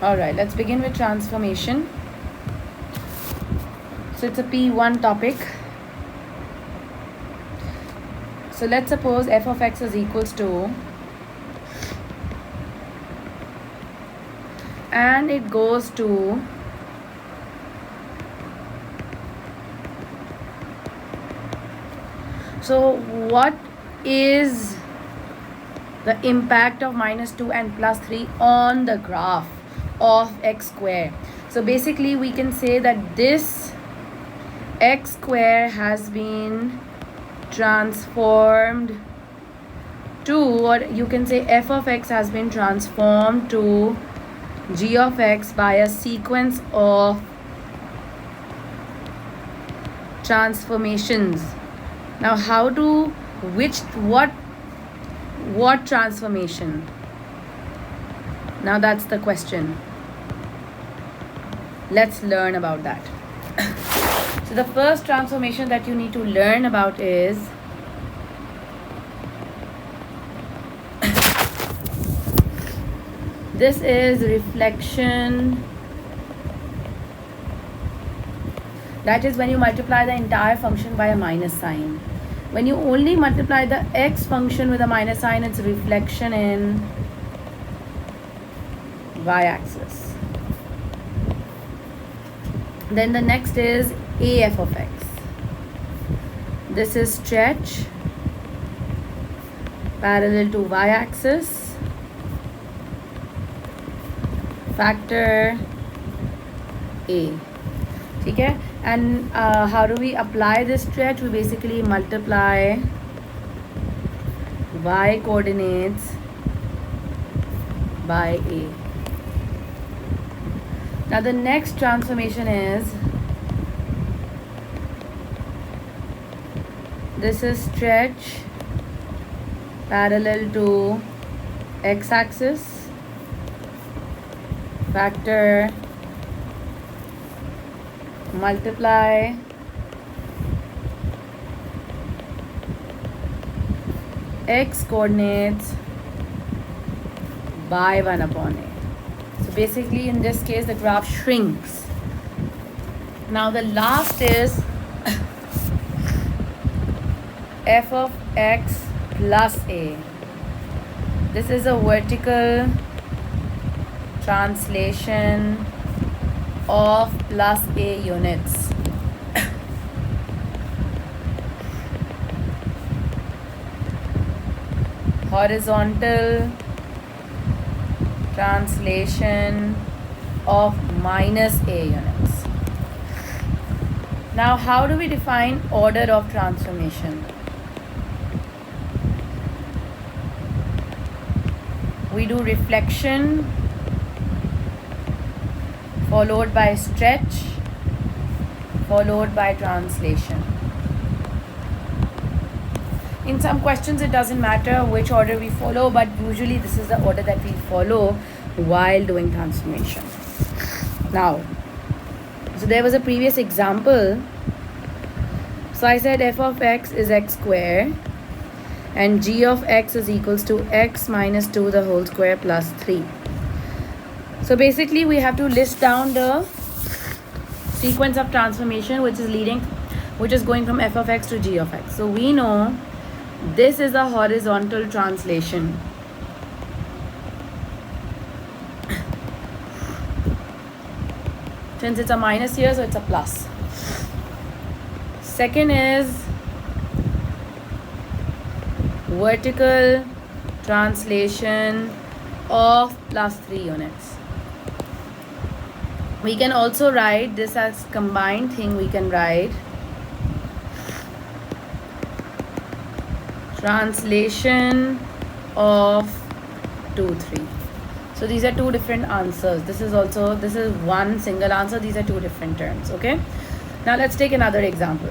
Alright, let's begin with transformation. So it's a P1 topic. So let's suppose f of x is equals to, and it goes to so what is the impact of minus 2 and plus 3 on the graph of x square? So basically we can say that this x square has been transformed to, or you can say f of x has been transformed to g of x by a sequence of transformations. Now what transformation? Now that's the question. Let's learn about that. So the first transformation that you need to learn about is this is reflection. That is when you multiply the entire function by a minus sign. When you only multiply the x function with a minus sign, it's reflection in y-axis. Then the next is AF of x. This is stretch parallel to y-axis, factor A. Okay? And how do we apply this stretch? We basically multiply y coordinates by A. Now the next transformation is, this is stretch parallel to x-axis, factor multiply x coordinates by 1 upon A. So basically in this case the graph shrinks. Now the last is f of x plus A. This is a vertical translation of plus A units. Horizontal translation of minus A units. Now how do we define order of transformation? We do reflection followed by stretch followed by translation. In some questions it doesn't matter which order we follow, but usually this is the order that we follow while doing transformation. Now, so there was a previous example. So I said f of x is x square and g of x is equals to x minus 2 the whole square plus 3. So basically we have to list down the sequence of transformation which is going from f of x to g of x. So we know this is a horizontal translation. Since it's a minus here, so it's a plus. Second is vertical translation of plus 3 units. We can also write this as combined thing. We can write translation of 2, 3. So these are two different answers. This is one single answer. These are two different terms. Okay. Now let's take another example.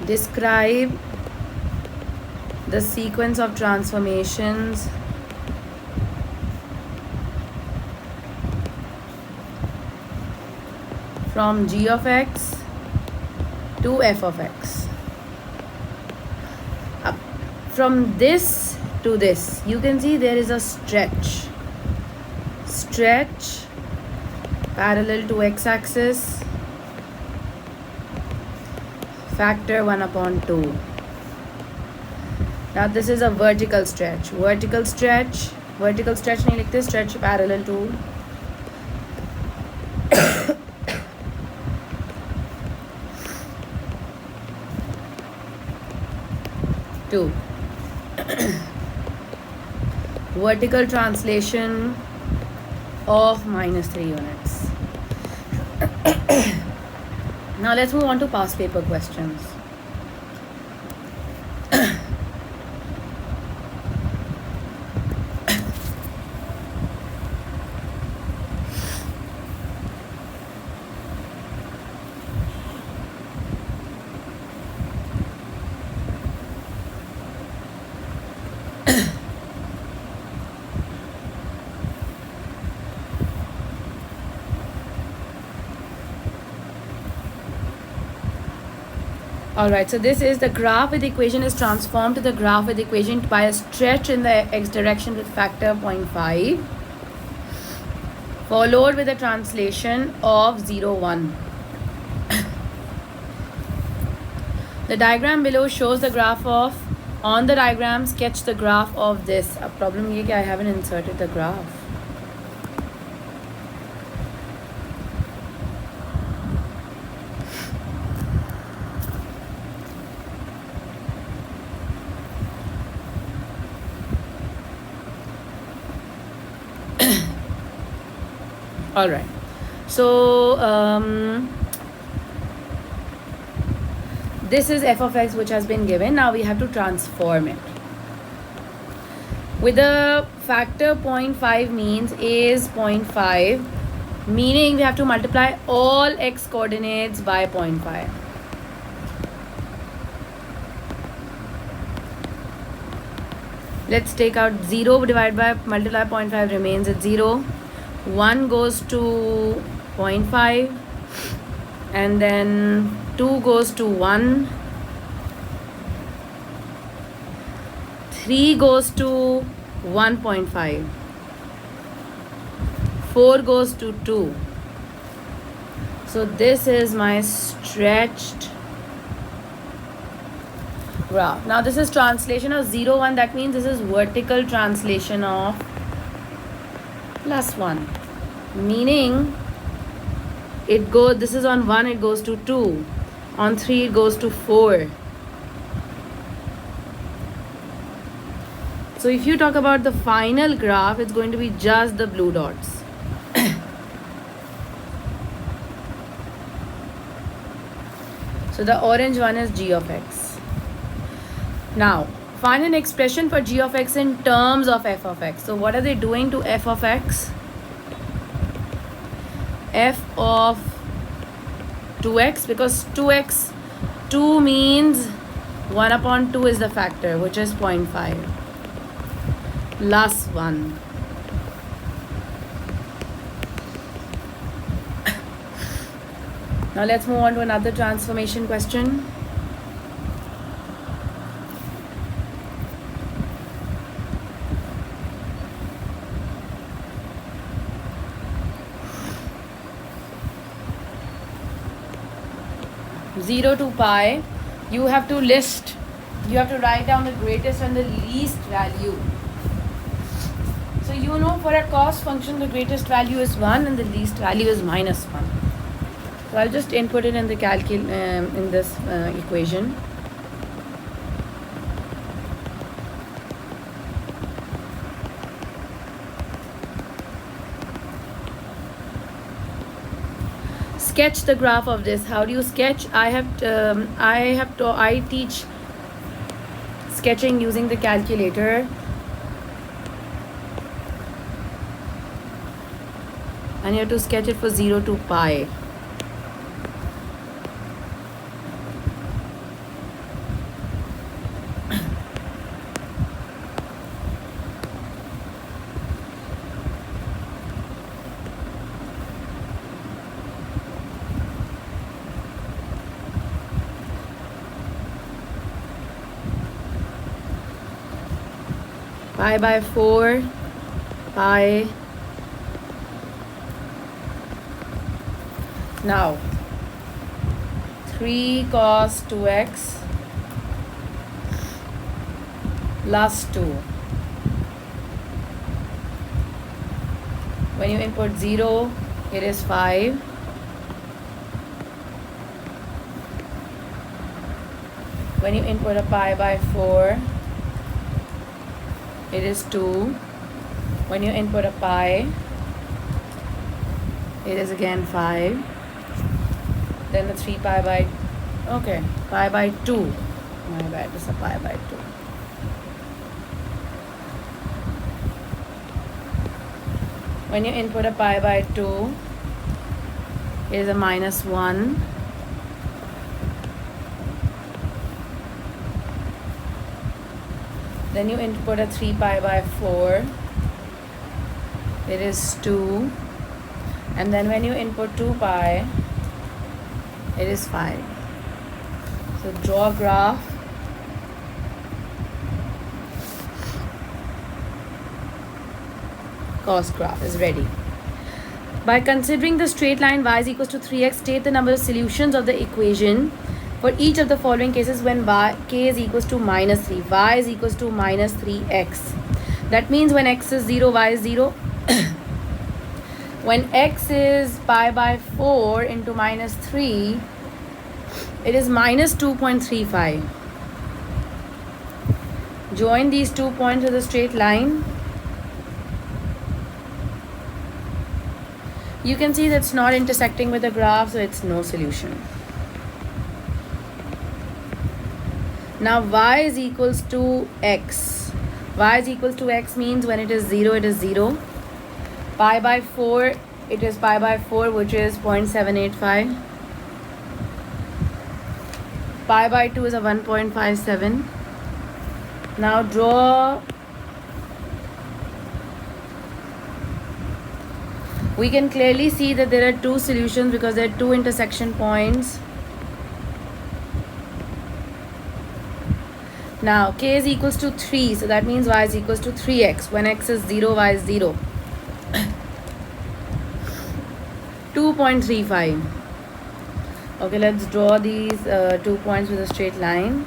Describe the sequence of transformations from g of x to f of x. From this to this, you can see there is a stretch parallel to x-axis, factor 1/2. Now this is a vertical stretch नहीं लिखते, stretch parallel to two. Vertical translation of -3 units. Now let's move on to past paper questions. Alright, so this is the graph with equation is transformed to the graph with equation by a stretch in the x direction with factor 0.5, followed with a translation of 0, 1. The diagram below shows the graph of, on the diagram sketch the graph of this. A problem ये कि I haven't inserted the graph. All right, so this is f of x which has been given. Now we have to transform it. With the factor 0.5 means is 0.5, meaning we have to multiply all x coordinates by 0.5. Let's take out 0 divided by multiply 0.5 remains at 0. 1 goes to 0.5 and then 2 goes to 1, 3 goes to 1.5, 4 goes to 2. So this is my stretched graph. Now this is translation of 0, 1. That means this is vertical translation of +1, meaning it goes, this is on 1 it goes to 2, on 3 it goes to 4. So if you talk about the final graph, it's going to be just the blue dots. So the orange one is g of x. Now find an expression for g of x in terms of f of x. So what are they doing to f of x? F of 2x, because 2x, 2 means 1/2 is the factor, which is 0.5, plus 1. Now let's move on to another transformation question. Zero to pi, you have to list, you have to write down the greatest and the least value. So you know for a cost function the greatest value is 1 and the least value is -1. So I'll just input it in the in this equation. Sketch the graph of this. How do you sketch? I teach sketching using the calculator. And you have to sketch it for 0 to pi. pi by 4, pi. Now 3 cos 2x plus 2. When you input 0, it is 5. When you input a pi by 4, it is 2. When you input a pi, it is again 5. Then the 3 pi by, okay, pi by 2. My bad, it's a pi by 2. When you input a pi by 2, it is a minus 1. Then you input a 3 pi by 4, it is 2. And then when you input 2 pi, it is 5. So draw a graph. Cos graph is ready. By considering the straight line y is equals to 3x, state the number of solutions of the equation for each of the following cases when k is equals to minus 3. Y is equals to minus 3x. That means when x is 0, y is 0. When x is pi by 4 into minus 3, it is minus 2.35. Join these 2 points with a straight line. You can see that's not intersecting with the graph, so it's no solution. Now y is equals to x. Y is equals to x means when it is 0, it is 0. Pi by 4, it is pi by 4, which is 0.785. Pi by 2 is a 1.57. Now draw. We can clearly see that there are two solutions because there are two intersection points. Now k is equals to 3, so that means y is equals to 3x. When x is 0, y is 0. 2.35. Okay, let's draw these 2 points with a straight line.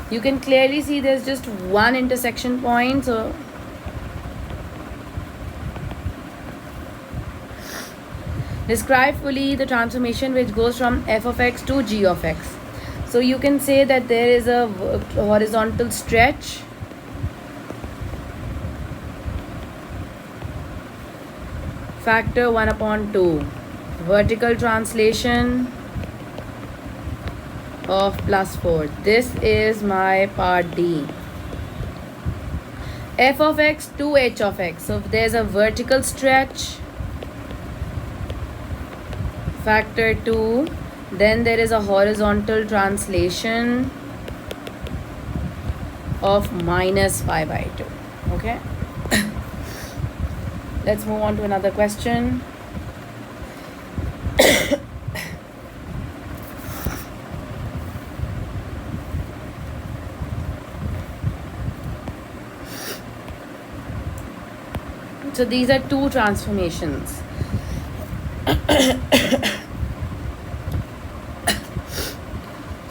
You can clearly see there's just one intersection point, so describe fully the transformation which goes from f of x to g of x. So you can say that there is a horizontal stretch factor 1/2, vertical translation of plus 4. This is my part D. F of x to h of x. So there's a vertical stretch factor 2. Then there is a horizontal translation of minus pi by 2. Okay. Let's move on to another question. So these are two transformations.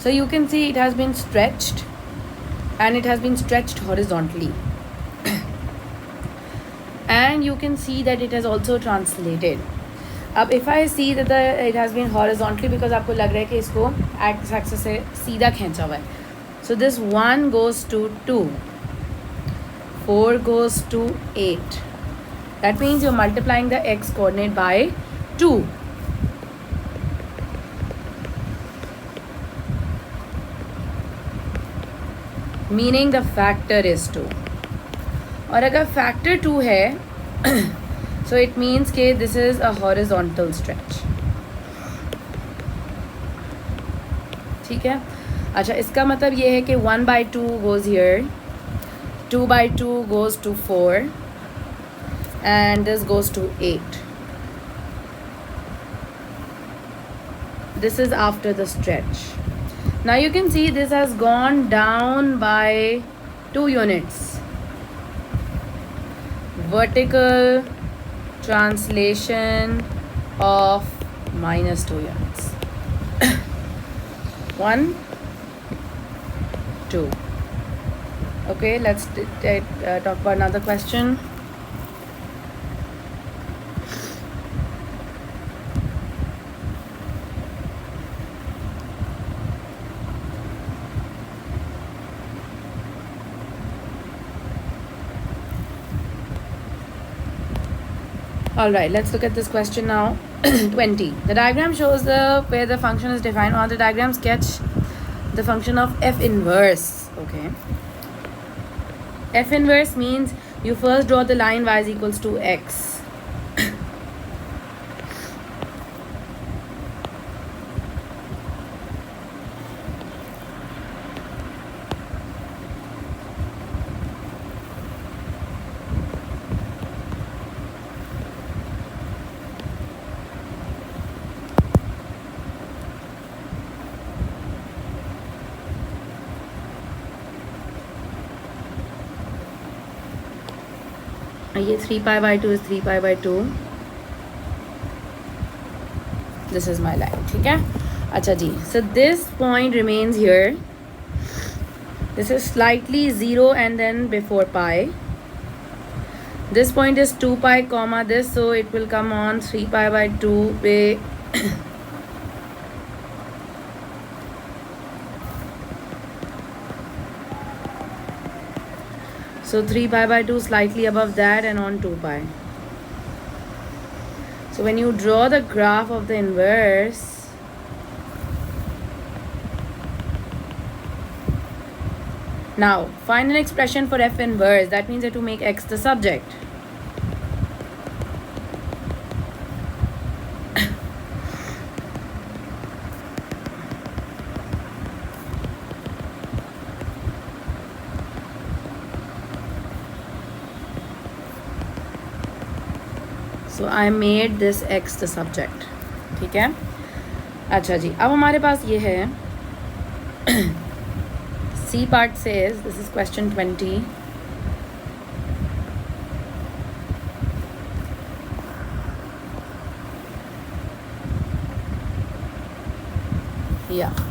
So you can see it has been stretched and it has been stretched horizontally. And you can see that it has also translated. अब if I see that it has been horizontally because आपको लग रहा है कि इसको x axis से सीधा खींचा हुआ है. So this 1 goes to 2. 4 goes to 8. That means you're multiplying the x coordinate by 2. Meaning the factor is 2. और अगर factor 2 है so it means कि this is a horizontal stretch. ठीक है. अच्छा, इसका मतलब ये है कि 1/2 goes here, 2/2 goes to 4 and this goes to 8. This is after the stretch. Now you can see this has gone down by 2 units. Vertical translation of minus 2 units. 1, 2. Okay, let's talk about another question. Alright, let's look at this question now. 20. The diagram shows where the function is defined. On the diagram, sketch the function of f inverse. Okay. F inverse means you first draw the line y is equals to x. ये 3 pi by 2 is 3 pi by 2. This is my line. ठीक है. अच्छा जी. So this point remains here. This is slightly 0 and then before pi. This point is 2 pi comma this, so it will come on 3 pi by 2 पे. So 3 pi by 2 slightly above that and on 2 pi. So when you draw the graph of the inverse, now find an expression for f inverse. That means that to make x the subject. So I made this x the subject. ठीक है. अच्छा जी, अब हमारे पास ये है. C part says, this is question 20. Yeah.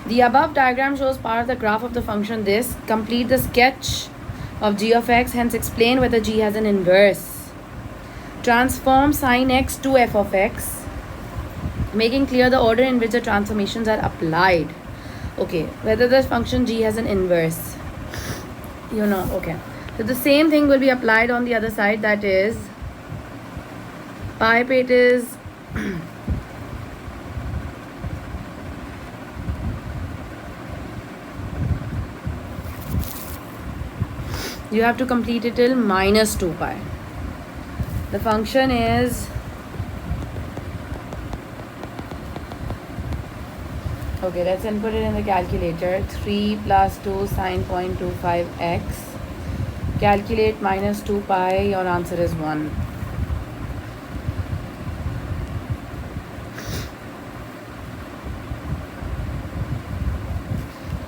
The above diagram shows part of the graph of the function this. Complete the sketch of g of x, hence explain whether g has an inverse. Transform sin x to f of x, making clear the order in which the transformations are applied. Okay, whether the function g has an inverse. You know, okay. So the same thing will be applied on the other side, that is pi पे it is you have to complete it till minus 2 pi. The function is okay, let's input it in the calculator. 3 plus 2 sine 0.25x. Calculate minus 2 pi. Your answer is 1.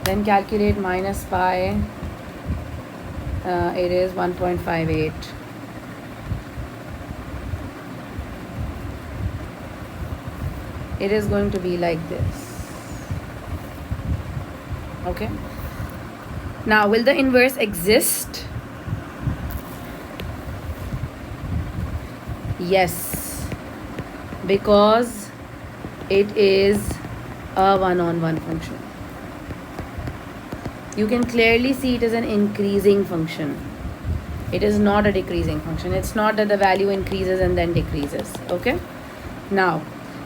Then calculate minus pi. It is 1.58. It is going to be like this. Okay. Now, will the inverse exist? Yes, because it is a one-on-one function. You can clearly see it is an increasing function. It is not a decreasing function. It's not that the value increases and then decreases. Okay. Now,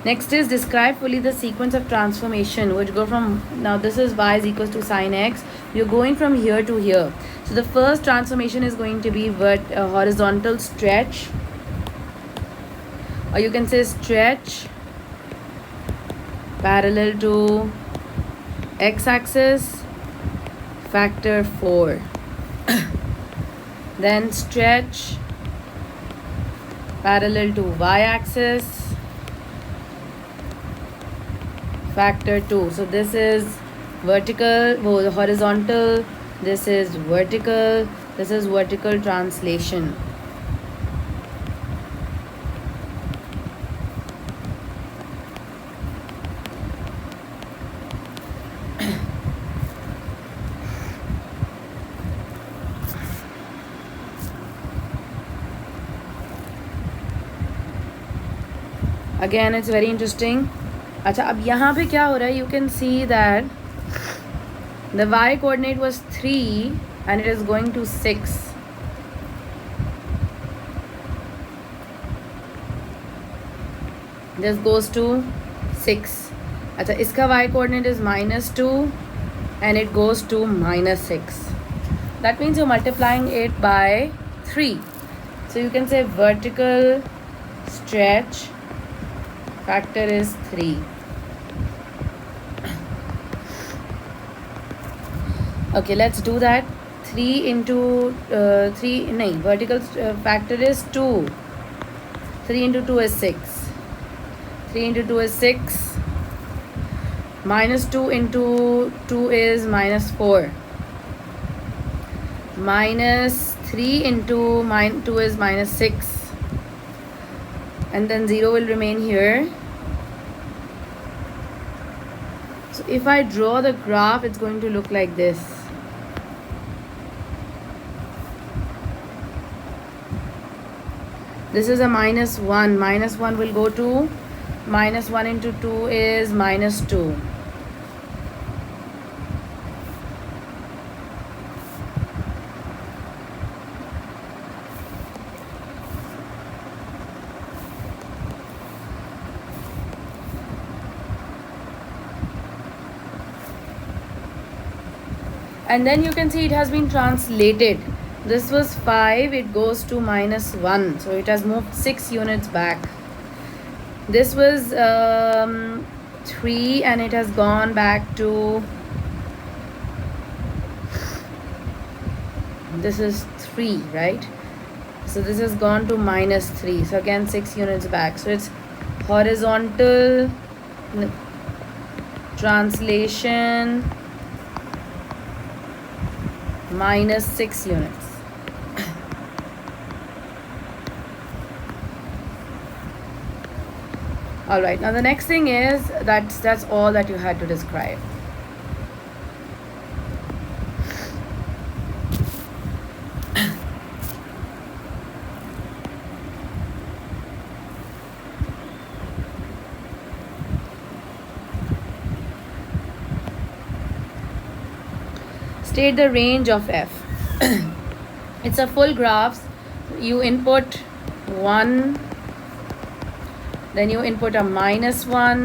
next is describe fully the sequence of transformation which go from, now this is y is equals to sine x. You're going from here to here. So the first transformation is going to be horizontal stretch, or you can say stretch parallel to x-axis, factor 4. Then stretch parallel to y-axis, factor 2. So this is vertical, horizontal, this is vertical, this is vertical translation. Again, it's very interesting. अच्छा, अब यहाँ पे क्या हो रहा है? You can see that the y coordinate was 3 and it is going to 6. This goes to 6. अच्छा, इसका y coordinate is -2 and it goes to -6. That means you're multiplying it by 3. So you can say vertical stretch factor is 3. Okay, let's do that. 3 into 3, no, vertical factor is 2. 3 into 2 is 6. 3 into 2 is 6. -2 into 2 is -4. -3 into -2 is -6. And then 0 will remain here. So if I draw the graph, it's going to look like this. This is a -1. -1 will go to -1 into 2 is -2. And then you can see it has been translated. This was 5, it goes to -1, so it has moved 6 units back. This was 3 and it has gone back to, this is 3, right? So this has gone to -3, so again 6 units back. So it's horizontal translation -6 units. All right, now the next thing is that's all that you had to describe. State the range of f. It's a full graph. You input 1, then you input a -1,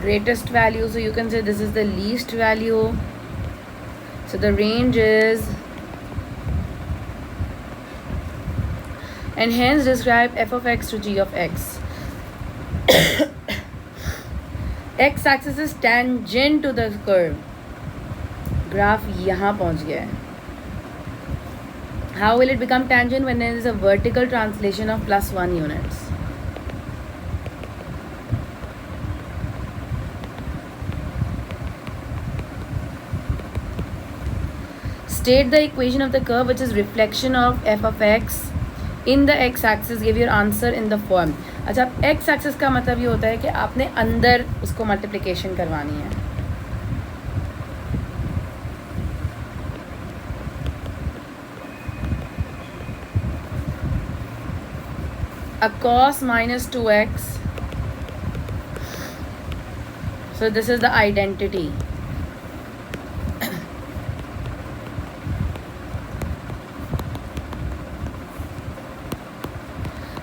greatest value, so you can say this is the least value. So the range is, and hence describe f of x to g of x. X axis is tangent to the curve. Graph यहाँ पहुँच गया है. How will it become tangent? When there is a vertical translation of +1 units. State the equation of the curve which is reflection of f of x in the x axis. Give your answer in the form. अच्छा, x axis का मतलब ये होता है कि आपने अंदर उसको मल्टीप्लिकेशन करवानी है. A cos -2x. So this is the identity.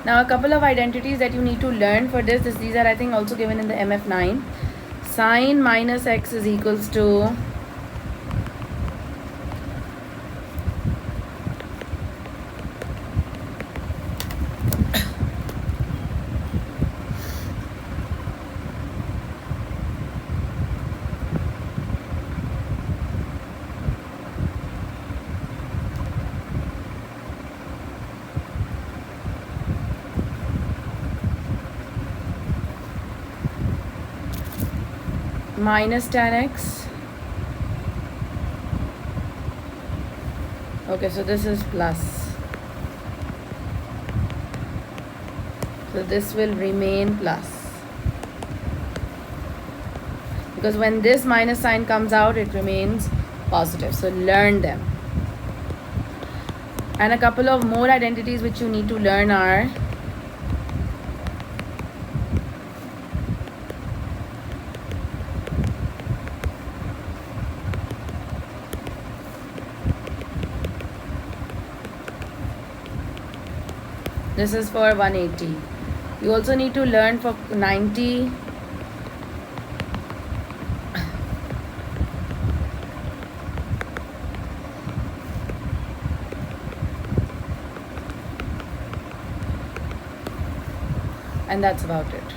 Now a couple of identities that you need to learn for this. These are I think also given in the MF9. Sin -x is equals to minus tan x. Okay, so this is plus. So this will remain plus. Because when this minus sign comes out, it remains positive. So learn them. And a couple of more identities which you need to learn are this is for 180. You also need to learn for 90. And that's about it.